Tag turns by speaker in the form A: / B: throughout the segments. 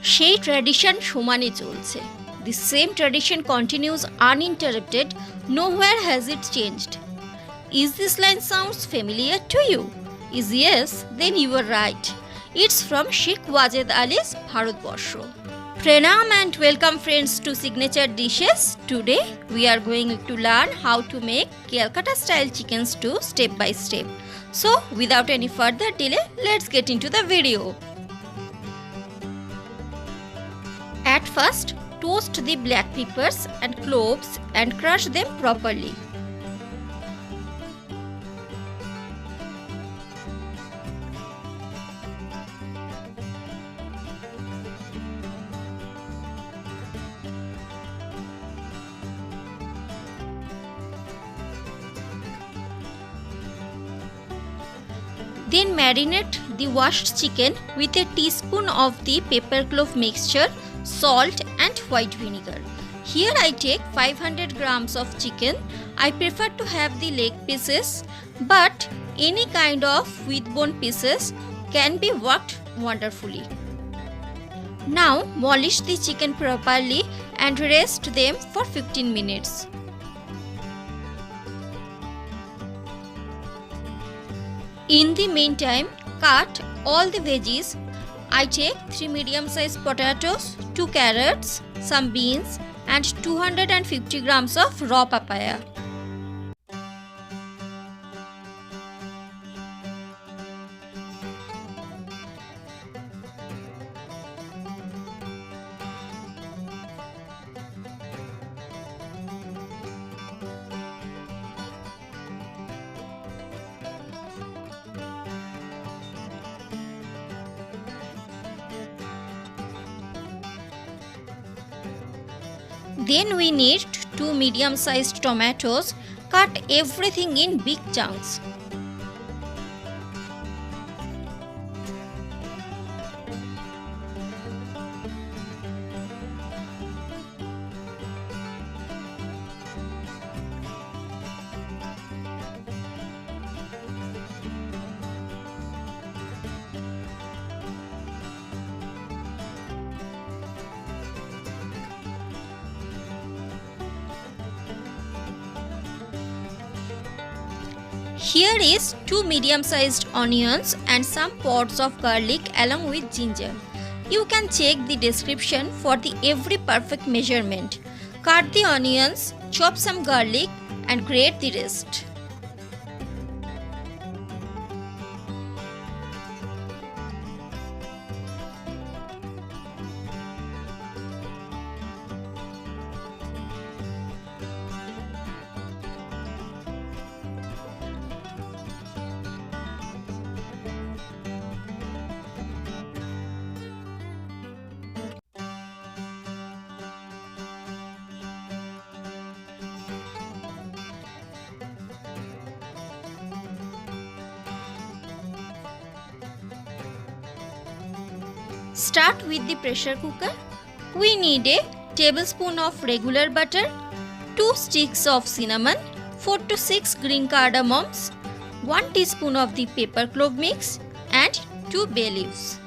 A: সেই ট্র্যাডিশন সমানে চলছে। The same tradition continues uninterrupted. Nowhere has it changed. Is this line sounds familiar to you? Is yes, then you are right. It's from Sheikh Wajed Ali's Bharatbarsho. Pranam and welcome friends to Signature Dishes. Today we are going to learn how to make Calcutta style chicken stew step by step. So without any further delay, let's get into the video. At first, toast the black peppers and cloves and crush them properly. Then marinate the washed chicken with a teaspoon of the pepper clove mixture, salt and white vinegar. Here I take 500 grams of chicken. I prefer to have the leg pieces, but any kind of with bone pieces can be worked wonderfully. Now polish the chicken properly and rest them for 15 minutes. In the meantime, cut all the veggies. I take 3 medium-sized potatoes, 2 carrots, some beans and 250 grams of raw papaya. Then we need 2 medium-sized tomatoes. Cut everything in big chunks. Here is 2 medium-sized onions and some pods of garlic along with ginger. You can check the description for the every perfect measurement. Cut the onions, chop some garlic and grate the rest. Start with the pressure cooker. We need a tablespoon of regular butter, 2 sticks of cinnamon, 4 to 6 green cardamoms, 1 teaspoon of the pepper clove mix and 2 bay leaves.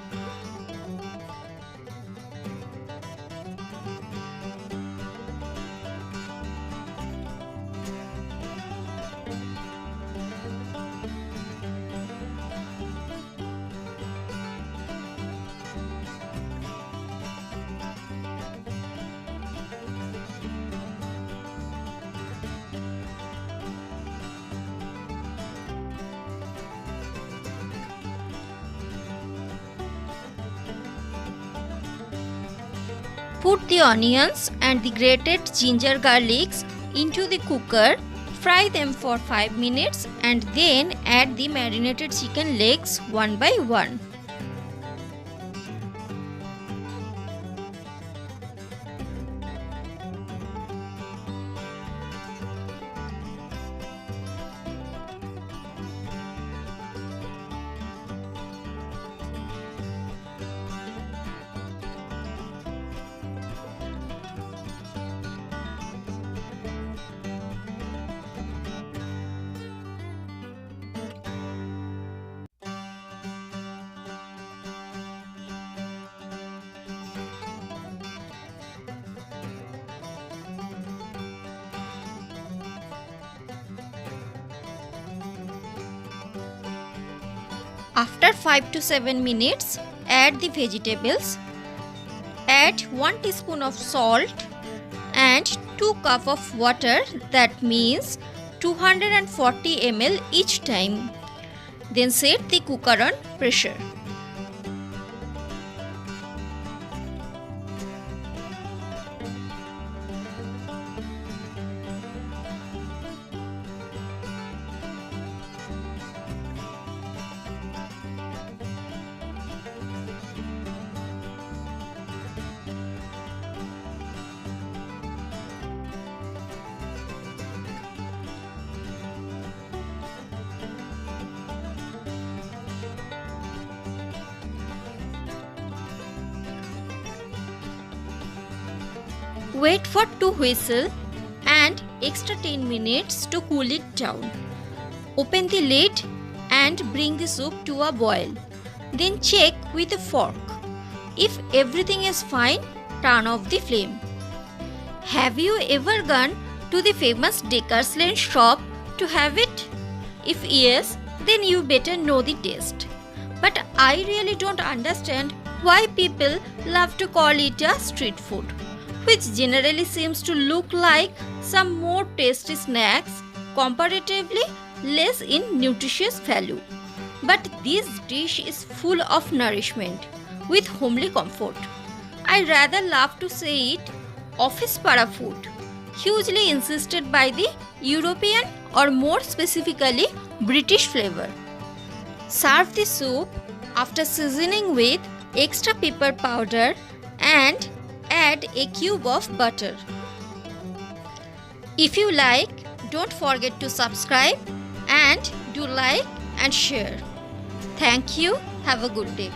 A: Put the onions and the grated ginger garlics into the cooker. Fry them for 5 minutes and then add the marinated chicken legs one by one. After 5 to 7 minutes, add the vegetables. Add 1 teaspoon of salt and 2 cup of water, that means 240 ml each time. Then set the cooker on pressure. Wait for 2 whistles and extra 10 minutes to cool it down. Open the lid and bring the soup to a boil. Then check with a fork. If everything is fine, turn off the flame. Have you ever gone to the famous Deckers Lane shop to have it? If yes, then you better know the taste. But I really don't understand why people love to call it a street food, which generally seems to look like some more tasty snacks, comparatively less in nutritious value. But this dish is full of nourishment with homely comfort. I rather love to say it office para food, hugely insisted by the European or more specifically British flavor. Serve the soup after seasoning with extra pepper powder and add a cube of butter. If you like, don't forget to subscribe and do like and share. Thank you. Have a good day.